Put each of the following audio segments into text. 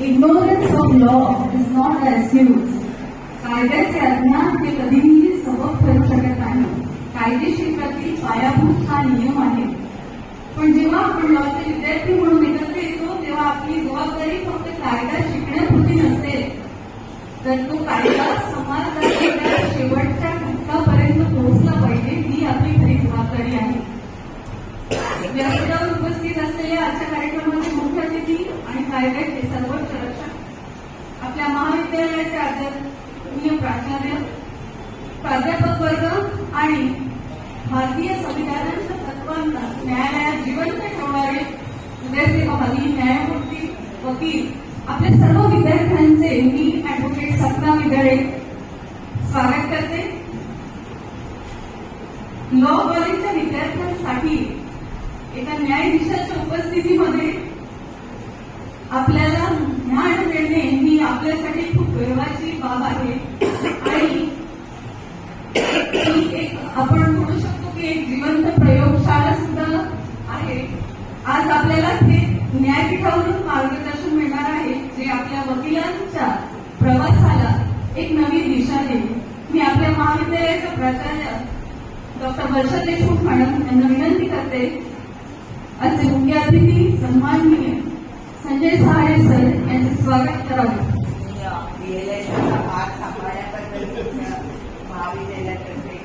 Ignorance of law is not an excuse. कायद्याचे अज्ञान हे कधीही सबब ठरू शकत नाही. कायदेशीर गती पायाभूत हा नियम आहे. पण जेव्हा आपण लॉचे विद्यार्थी म्हणून एकत्र येतो तेव्हा आपली जबाबदारी फक्त कायदा शिकण्यापुरती नसते, तर तो कायदा समाजाच्या शेवटच्या घटकापर्यंत पोहोचला पाहिजे ही आपली खरी जबाबदारी आहे. व्यासपीठावर उपस्थित असलेल्या आजच्या कार्यक्रमाचे मुख्य अतिथी आणि कायद्याचे सर्वोच्च रक्षक आपल्या महाविद्यालयाचे आदरणीय प्राचार्य, प्राध्यापक वर्ग आणि भारतीय संविधानाच्या तत्वांना न्यायालयात जिवंत ठेवणारे हृदयसेवाभागी न्यायमूर्ती, वकील, आपल्या सर्व विद्यार्थ्यांचे मी ऍडव्होकेट सपना विदळे स्वागत करते. लॉ कॉलेजच्या विद्यार्थ्यांसाठी एका न्यायाधीशाच्या उपस्थितीमध्ये आपल्याला ज्ञान मिळणे ही आपल्यासाठी खूप गर्वाची बाब आहे आणि एक आपण म्हणू शकतो की एक जिवंत प्रयोगशाळा सुद्धा आहे. आज आपल्याला हे न्यायपीठावरून मार्गदर्शन मिळणार आहे जे आपल्या वकिलांच्या प्रवासाला एक नवी दिशा देईल. मी आपल्या महाविद्यालयाच्या प्राचार्य डॉक्टर वर्षा देशमुख मॅडम यांना विनंती करते आजचे मुख्य अतिथी सन्माननीय संजय सहारे सर यांचे स्वागत करावे. भाग सांभाळण्याबद्दल महाविद्यालयातर्फे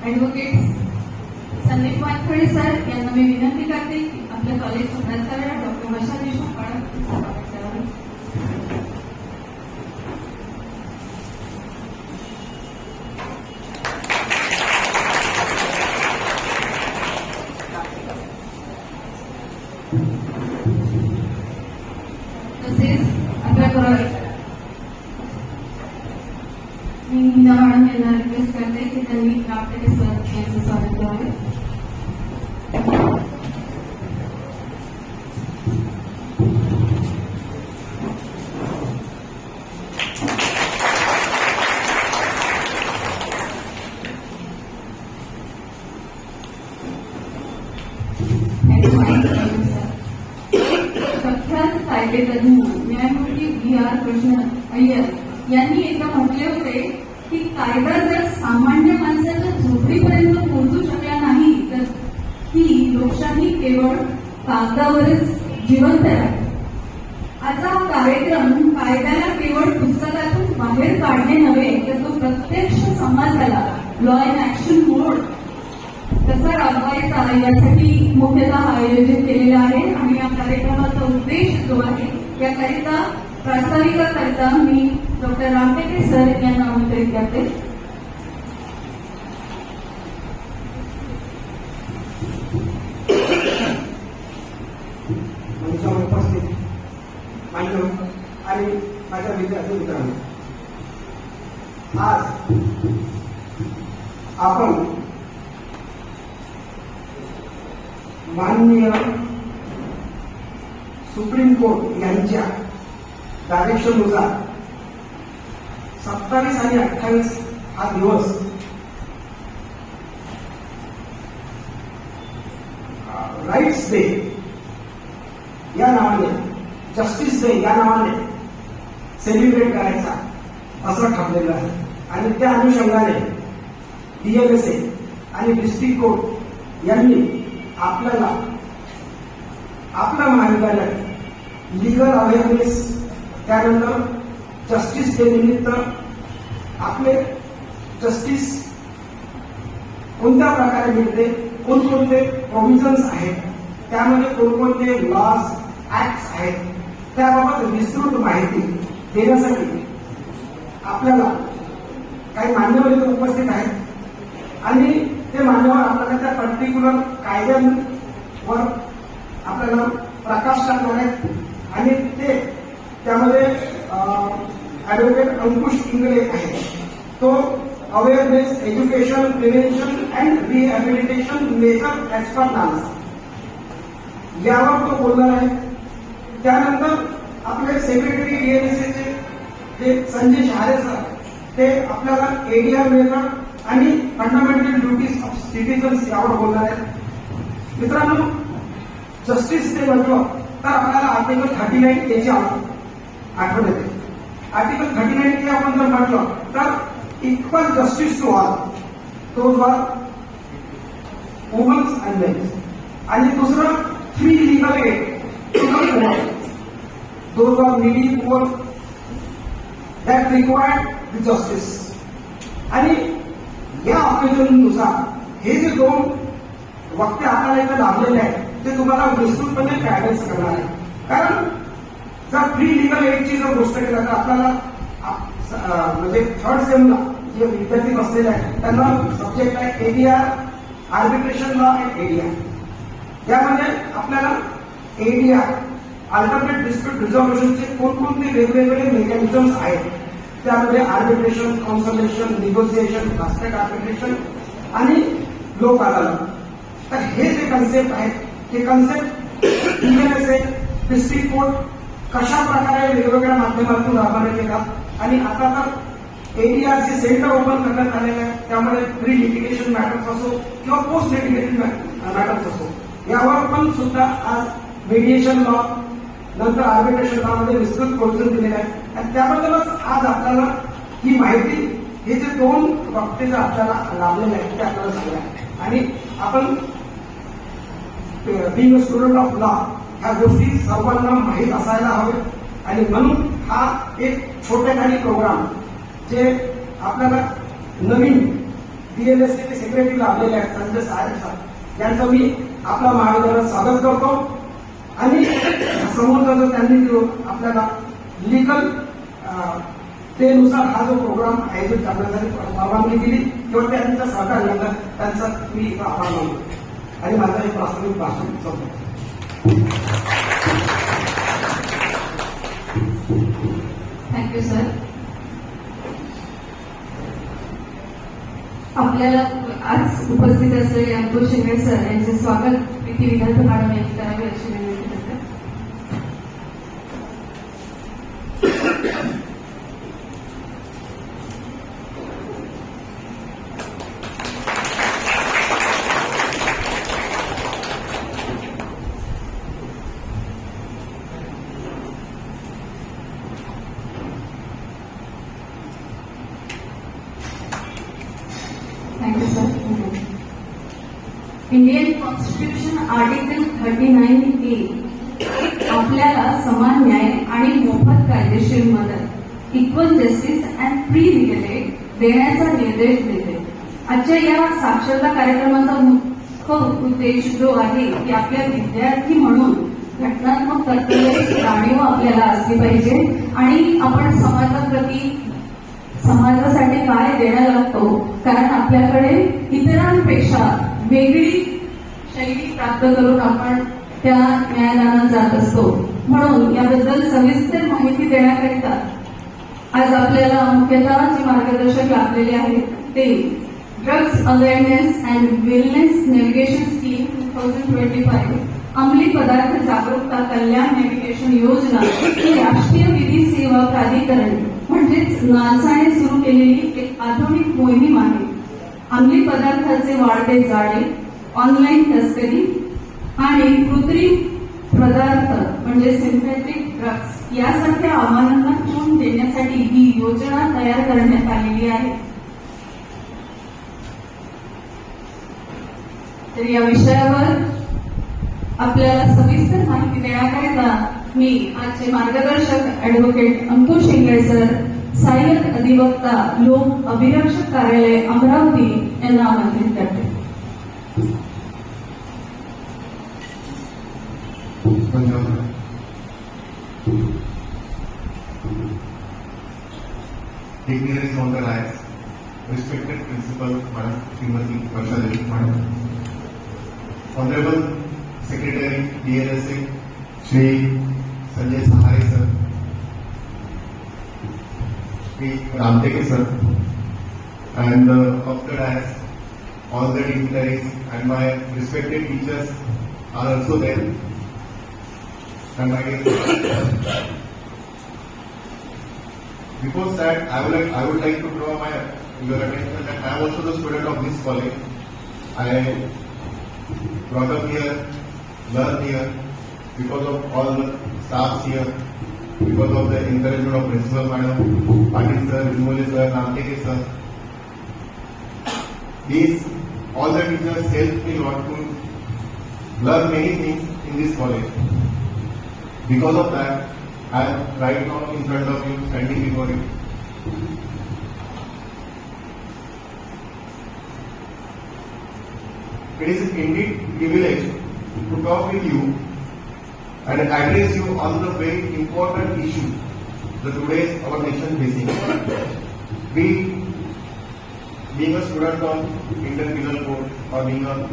ऍडव्होकेट संदीप वानखडे सर यांना मी विनंती करते की आपल्या कॉलेजच्या प्राचार्य डॉक्टर वर्षा देशमुख मॅडम स्वागत करावे. तसेच आपल्या मी मीना मॅडम यांना रिक्वेस्ट करते की त्यांनी कापडे सर यांचं स्वागत करावे. प्रख्यात कायदेतज्ञ न्यायमूर्ती B.R. कृष्ण अय्यर यांनी एकदा म्हटले होते की कायदा जर सामान्य माणसाच्या झोपडीपर्यंत पोहोचू शकला नाही तर ही लोकशाही केवळ कागदावरच जिवंत आहे. आजचा हा कार्यक्रम कायद्याला केवळ पुस्तकातून बाहेर काढणे नव्हे तर तो प्रत्यक्ष समाजाला लॉ इन ऍक्शन मोड कसा राबवायचा यासाठी मुख्यतः आयोजित केलेला आहे आणि या कार्यक्रमाचा उद्देश जो आहे याकरिता प्रास्ताविकाकरिता मी डॉक्टर रामटेके सर यांना आमंत्रित करते. मंचावर उपस्थित मान्य आणि माझ्या विद्यार्थी मित्रांनो, आज आपण माननीय सुप्रीम कोर्ट यांच्या डायरेक्शननुसार 27 आणि 28 हा दिवस राईट्स डे या नावाने, जस्टिस डे या नावाने सेलिब्रेट करायचा असं ठरलेलं आहे. आणि त्या अनुषंगाने DLSA आणि डिस्ट्रिक्ट कोर्ट यांनी आपल्याला आपलं महाविद्यालय लीगल अवेअरनेस, त्यानंतर जस्टिस डे निमित्त आपले जस्टिस कोणत्या प्रकारे मिळते, कोणकोणते प्रोव्हिजन्स आहेत, त्यामध्ये कोणकोणते लॉज ऍक्ट्स आहेत, त्याबाबत विस्तृत माहिती देण्यासाठी आपल्याला काही मान्यवर इथे उपस्थित आहेत आणि ते मान्यवर आपल्याला त्या पर्टिक्युलर कायद्यांवर आपल्याला प्रकाश टाकणार आहेत. आणि ते त्यामध्ये ऍडव्होकेट अंकुश इंगळे आहेत. तो awareness, education, prevention and rehabilitation major expert नाम यावर तो बोलणार आहे. त्यानंतर आपले संजय शहारे सर ते आपल्याला एडीआर मेथड आणि फंडामेंटल ड्युटीज ऑफ सिटीजन्स यावर बोलणार आहेत. मित्रांनो, जस्टिस डे म्हटलं तर आपल्याला आर्टिकल 39 याची आठवण येते. आर्टिकल 39 आपण जर म्हटलं तर इक्वल जस्टिस टू ऑल, तो वुमन्स अँड मेन्स, आणि दुसरं free legal aid to the poor, those are needy poor that required the justice. आणि या ऑकेजननुसार हे जे दोन वक्ते आपल्याला इथे लाभलेले आहेत ते तुम्हाला विस्तृतपणे गायडन्स करणार आहे. कारण जर फ्री लिगल एडची जर गोष्ट केली तर आपल्याला म्हणजे थर्ड सेमला जे विद्यार्थी बसलेले आहेत त्यांना सब्जेक्ट आहे ADR, arbitration law and ADR. यामध्ये आपल्याला एडीआर अल्टरनेट डिस्प्यूट रिझॉल्युशनचे कोणकोणते वेगवेगळे मेकॅनिझम्स आहेत, त्यामध्ये arbitration, constellation, negotiation, fast track arbitration आणि लोक अदालत. तर हे जे कन्सेप्ट आहेत ते कन्सेप्ट ईएनएसए, डिस्ट्रिक्ट कोर्ट कशा प्रकारे वेगवेगळ्या माध्यमातून राबवण्यात येतात. आणि आता तर एडीआरचे सेंटर ओपन करण्यात आलेले आहे, त्यामध्ये प्री लिटिगेशन मॅटर्स असो किंवा पोस्ट लिटिगेशन मॅटर्स असो यावर पण सुद्धा आज मेडिएशन लॉ नंतर आर्बिट्रेशन लॉ मध्ये विस्तृत खोडून दिलेले आहे. आणि त्याबद्दलच आज आपल्याला ही माहिती, हे जे दोन वक्ते जे आपल्याला लाभलेले आहेत ते आपल्याला सांगले आहे. आणि आपण being a student of law ह्या गोष्टी सर्वांना माहीत असायला हवे. आणि म्हणून हा एक छोटेखानी प्रोग्राम जे आपल्याला नवीन डीएलएसचे सेक्रेटरी लाभलेले आहेत संजय सहारे सर, यांचं मी आपल्या महाविद्यालयात स्वागत करतो. आणि समोरचा जो त्यांनी जो आपल्याला लिगल तेनुसार हा जो प्रोग्राम आयोजित करण्यासाठी परवानगी दिली किंवा त्यांचं सहकार्य त्यांचा मी आभार मानतो. आणि माझं हे प्रास्ताविक भाषण संपतो. Thank you sir. आपल्याला आज उपस्थित असलेले अंकुश शिंगणे सर यांचे स्वागत प्रीती विधान मॅडम यांनी करावे अशी विनंती करते. Thank you, sir. Indian constitution article 39A आपल्याला समान न्याय आणि मोफत कायदेशीर मदत, equal justice and free legal add देण्याचा निर्देश देते. आजच्या या साक्षरता कार्यक्रमाचा मुख्य उद्देश जो आहे की आपल्या विद्यार्थी म्हणून घटनात्मक कर्तव्याची जाणीव आपल्याला असली पाहिजे आणि आपण समाजासाठी काय देणं लागतो, कारण आपल्याकडे इतरांपेक्षा वेगळी शैली प्राप्त करून आपण त्या न्यायालयात जात असतो. म्हणून याबद्दल सविस्तर माहिती देण्याकरिता आज आपल्याला मुख्यतः जे मार्गदर्शक लाभलेले आहेत ते drugs awareness and wellness navigation scheme 2025, अंमली पदार्थ जागरूकता कल्याण नेव्हिगेशन योजना ही राष्ट्रीय विधी सेवा प्राधिकरण म्हणजेच नासाने सुरू केलेली एक आधुनिक मोहीम आहे. अंमली पदार्थाचे वाढते जाळे, ऑनलाईन तस्करी आणि कृत्रिम पदार्थ म्हणजे सिंथेटिक ड्रग्ज यासारख्या आव्हानांना तोंड देण्यासाठी ही योजना तयार करण्यात आलेली आहे. तर या विषयावर आपल्याला सविस्तर माहिती देण्याकरिता मी आजचे मार्गदर्शक ऍडव्होकेट अंकुश शिंगणे सर, सहाय्यक अधिवक्ता लोक अभिरक्षक कार्यालय अमरावती यांना आमंत्रित करते. Dignitaries on the rise, respected principal Madam Srimati Varsha Devi Madam, Honorable Secretary DLSA Shri Sanjay Sahare sir, Shri Ramteke sir, and of the rise, all the dignitaries and my respected teachers are also there, and my Before that, I would like to draw your attention that I am also the student of this college. I brought up here, learned here, because of all the staffs here, because of the encouragement of principal madam, Patil sir, Vimole sir, Namteke sir. All the teachers helped me a lot to learn many things in this college. Because of that, I am right now in front of you, standing before you. It is indeed a privilege to talk with you and address you on the very important issue that today's our nation facing. Being a student of Indian Penal Code or being a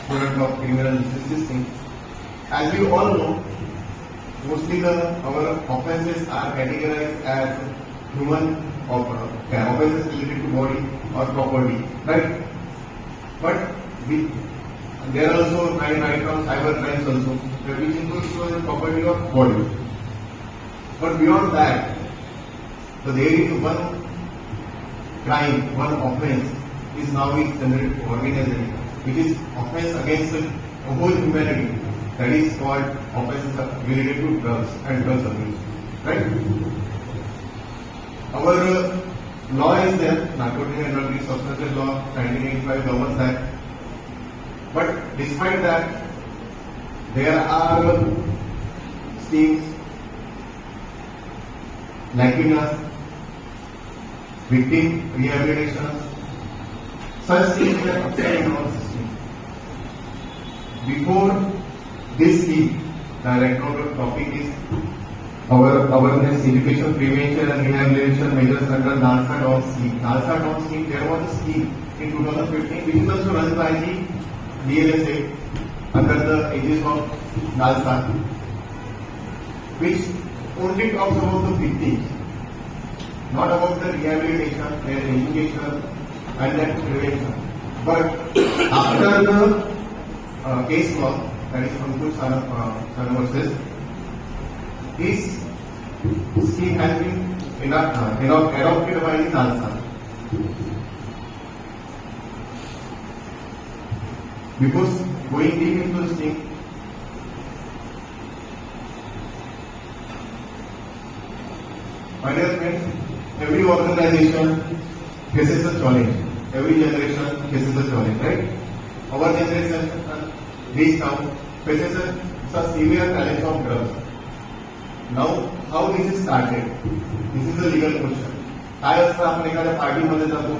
student of criminal justice system, as we all know, mostly our offences are categorized as human offences related to body or property, right? But there are also right now cyber crimes also, which includes the property of body. But beyond that, so there is one crime, one offence is now generated organized, which is offence against the whole humanity. That is called offences related to drugs and drugs abuse, right? Our law is there, Narcotic and Drug Substances Law 1985 governs that. But despite that, there are schemes lacking us, victim rehabilitation, such things were absent in our system. Before this scheme, the right now the topic is our awareness, education, prevention and rehabilitation measures under NALSA DON scheme. NALSA DON scheme, there was a scheme in 2015 which is also run by the DLSA under the aegis of NALSA, which only talks about the victims, not about the rehabilitation, their education and their prevention. But after the case law, that is Ankur Sana versus, this scheme has been adopted by the NALSA. Because going deep into this thing, my dear friends, every organization faces a challenge. Every generation faces a challenge, right? Our generation, this now, faces a severe challenge of drugs. Now, how this is started? This is a legal question. काय असतं, आपण एखाद्या पार्टीमध्ये जातो,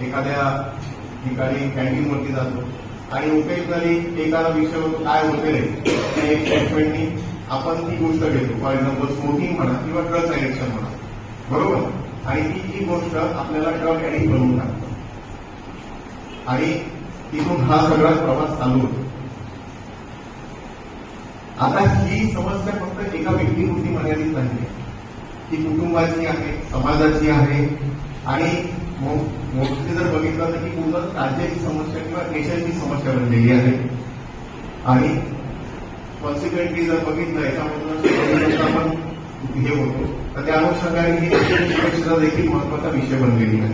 एखाद्या ठिकाणी कॅन्टीनवरती जातो आणि ओकेजनली एखादा विषय होतो, काय होते रे, त्या एक स्टेटमेंटनी आपण ती गोष्ट घेतो. फॉर एक्झाम्पल स्मोकिंग म्हणा किंवा ड्रग्स ऍडिक्शन म्हणा, बरोबर? आणि ती गोष्ट आपल्याला ड्रग ऍडिक्ट बनवून टाकतो आणि तिथून हा सगळा प्रवास चालू होतो. आता ही समस्या फक्त एका व्यक्तीपुरती मर्यादित नाही, ती कुटुंबाची आहे, समाजाची आहे आणि मोस्टली जर बघितलं तर ही पूर्ण राज्याची समस्या किंवा देशाची समस्या बनलेली आहे. आणि कॉन्सिक्वेंटली जर बघितलं याच्यामधून आपण हे होतो, तर त्या अनुषंगाने ही सुरक्षितता देखील महत्वाचा विषय बनलेली आहे.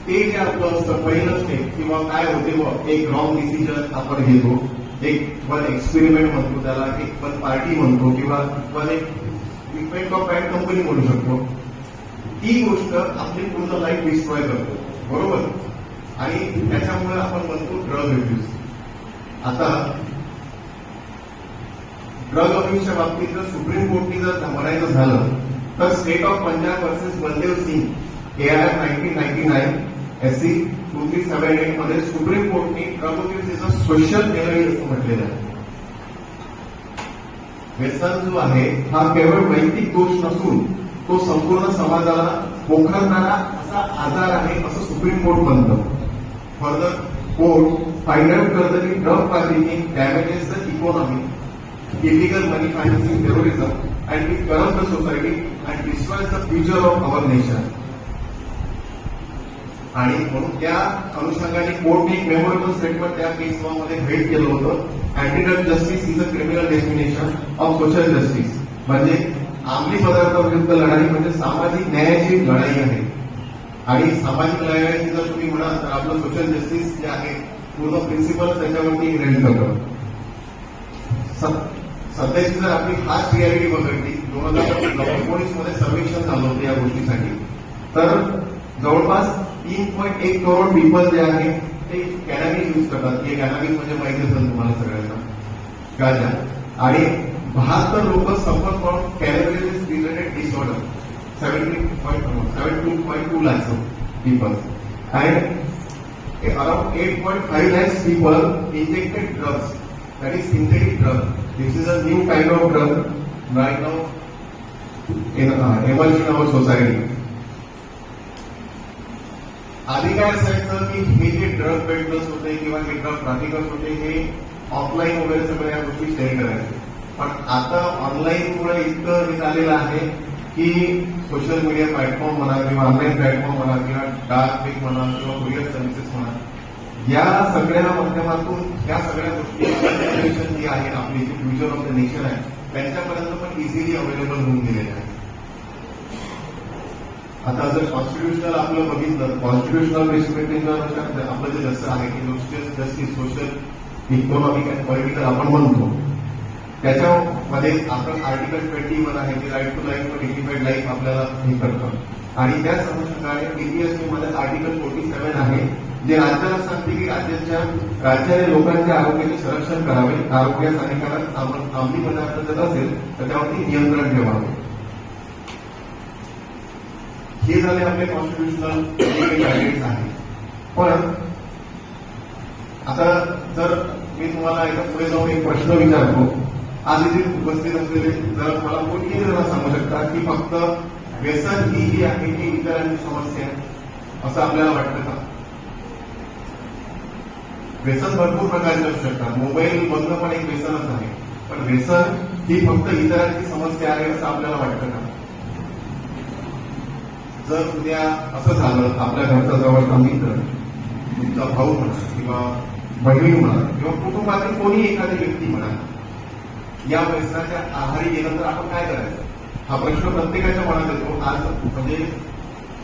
ते जे आपलं असतं पहिलं स्टेप किंवा काय होते बघ, एक रॉंग डिसिजन आपण घेतो, एक वन एक्सपेरिमेंट म्हणतो त्याला, एक वन पार्टी म्हणतो किंवा वन एक इफेक्ट ऑफ बॅड कंपनी म्हणू शकतो. ती गोष्ट आपली पूर्ण लाईफ डिस्ट्रॉय करतो, बरोबर? आणि त्याच्यामुळे आपण म्हणतो ड्रग अब्यूज. आता ड्रग अब्यूजच्या बाबतीत जर सुप्रीम कोर्टने जर म्हणायचं झालं तर state of Punjab versus Baldev Singh AIR 1999 SC 2378 मध्ये सुप्रीम कोर्टने drug abuse is a social error असं म्हटलेलं आहे. व्यसन जो आहे हा केवळ वैयक्तिक दोष नसून तो संपूर्ण समाजाला पोखरणारा असा आजार आहे असं सुप्रीम कोर्ट म्हणतं. फर्दर कोर्ट फाइंड आउट करतं की drug trafficking damages the economy, illegal money financing terrorism and it corrupts the society and destroys the future of our nation. आणि म्हणून त्या अनुषंगाने कोर्टने एक मेमोरेबल स्टेटमेंट त्या केस लॉ मध्ये भेट केलं होतं. Anti drug justice is a criminal definition of social justice. म्हणजे अंमली पदार्थाविरुद्ध लढाई म्हणजे सामाजिक न्यायाची लढाई आहे. आणि सामाजिक लढाईची जर तुम्ही म्हणाल तर आपलं सोशल जस्टिस जे आहे पूर्ण प्रिन्सिपल त्याच्यावरती रेड करतं. सध्याची जर आपली हाच रियालिटी बघितली 2019 मध्ये सर्वेक्षण झालं होतं या गोष्टीसाठी, तर जवळपास 3.1 करोड पीपल जे आहे ते कॅनॅबिस यूज करतात. हे कॅनॅबिस म्हणजे माहिती असेल तुम्हाला सगळ्यांना, गांजा. आणि 72 लोक suffer from cannabis related disorder, 72.2 lakhs of people, and around 8.5 lakhs people injected drugs, that is synthetic drug. This is a new kind of drug right now emerging in our society. आधी काय असायचं की हे जे drug peddlers होते किंवा हे drug ट्रॅफिकर्स होते हे ऑफलाईन वगैरे सगळ्या गोष्टी शेअर करायचे. पण आता ऑनलाईन मुळे इतकं हे झालेलं आहे की सोशल मीडिया प्लॅटफॉर्म म्हणा किंवा ऑनलाईन प्लॅटफॉर्म म्हणा किंवा डार्क वेब म्हणा किंवा कुरिअर सर्व्हिसेस म्हणा, या सगळ्या माध्यमातून या सगळ्या गोष्टी जनरेशन जी आहे आपली, जी फ्युचर ऑफ द नेशन आहे, त्यांच्यापर्यंत पण इझिली अवेलेबल होऊन गेलेले आहे. आता जर कॉन्स्टिट्युशनल आपलं बघितलं, कॉन्स्टिट्युशनल रिस्पेक्टिंग आपलं जे जसं आहे की justice, social, economic and political आपण म्हणतो, त्याच्यामध्ये आपण आर्टिकल 21 आहे की राईट टू लाईफ व डिग्निफाईड लाईफ आपल्याला हे करतं. आणि त्याच अनुषंगाने टीपीएससी मध्ये आर्टिकल 47 आहे जे राज्याला सांगते की राज्याने लोकांच्या आरोग्याचे संरक्षण करावे, आरोग्यास हानिकारक अंमली पदार्थ जर असेल तर त्यावरती नियंत्रण ठेवावे. हे झाले आपले कॉन्स्टिट्युशनल गाईडलाईन्स आहे. पण आता जर मी तुम्हाला एका पुढे जाऊन एक प्रश्न विचारतो, आज इथे उपस्थित असलेले जर मला कोणीही जरा सांगू शकता की फक्त व्यसन ही जी आहे ही इतरांची समस्या आहे असं आपल्याला वाटतं का? व्यसन भरपूर प्रकारचे असू शकतात. मोबाईल बंद पण एक व्यसनच आहे. पण व्यसन ही फक्त इतरांची समस्या आहे असं आपल्याला वाटतं का? जर उद्या असं झालं, आपल्या घरचा जवळचा मित्र, तुमचा भाऊ म्हणा किंवा बहीण म्हणा किंवा कुटुंबातील कोणी एखादी व्यक्ती म्हणा या व्यसनाच्या आहारी गेलं तर आपण काय करायचं? हा प्रश्न प्रत्येकाच्या मनात येतो. आज म्हणजे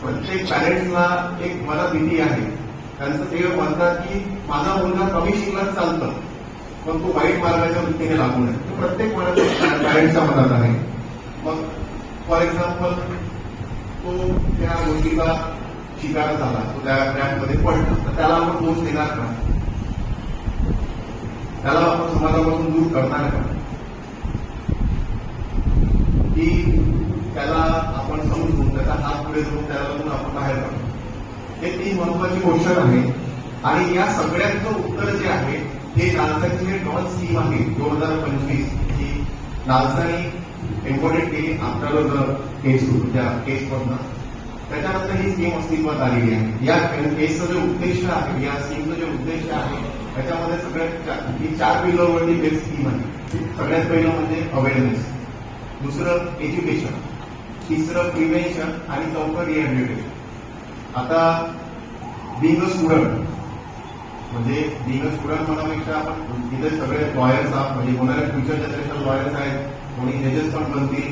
प्रत्येक पॅरेंट्सला एक मनात भीती आहे. त्यांचं ते म्हणतात की माझा मुलगा कमी शिकलाच चालतं पण तो वाईट मार्गाच्या वृत्तीने लागू नये. तो प्रत्येक मनात पॅरेंट्सच्या मनात आहे. मग फॉर एक्झाम्पल तो त्या गोष्टीचा शिकार झाला, तो त्या ट्रॅपमध्ये पडला, तर त्याला आपण दोष देणार का? त्याला आपण समाजापासून दूर करणार का? की त्याला आपण समजून त्याचा हात पुढे धरून त्याला आपण बाहेर काढतो? हे 3 महत्वाची क्वेश्चन आहे. आणि या सगळ्यांचं उत्तर जे आहे हे नालसाची जे डॉन स्कीम आहे 2025 ही नालसाने इम्पॉर्टेंट केली आफ्टर केस सुरू त्या केसमधनं, त्याच्यानंतर ही स्कीम अस्तित्वात आलेली आहे. या केसचा जो उद्देश आहे, या स्कीमचा जो उद्देश आहे त्याच्यामध्ये सगळ्यात ही 4 पिलरवरती बेस्ट स्कीम आहे. सगळ्यात पहिलं म्हणजे अवेअरनेस, दुसरं एज्युकेशन, तिसरं प्रिव्हेन्शन आणि चौथं रिहॅबिलिटेशन. आता बिंग अ स्टुडंट म्हणजे बिंग अ स्टुडंट म्हणण्यापेक्षा आपण तिथे सगळे लॉयर्स आहात, म्हणजे कोणाला फ्युचर जनरेशन लॉयर्स आहेत, कोणी जजेस पण बनतील,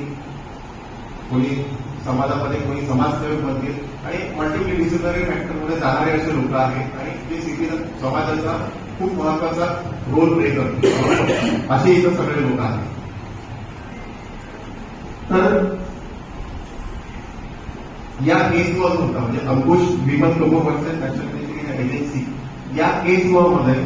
कोणी समाजामध्ये कोणी समाजसेवक बनतील आणि मल्टिपल डिसिप्लिनरी फॅक्टरमध्ये जाणारे असे लोक आहेत आणि ते सिटीजन समाजाचा खूप महत्वाचा रोल प्ले करतील असे इथं सगळे लोक आहेत. तर या केस लॉ होता म्हणजे अंकुश विमत लोक वर्सेस नॅशनल एजन्सी, या केस लॉ मध्ये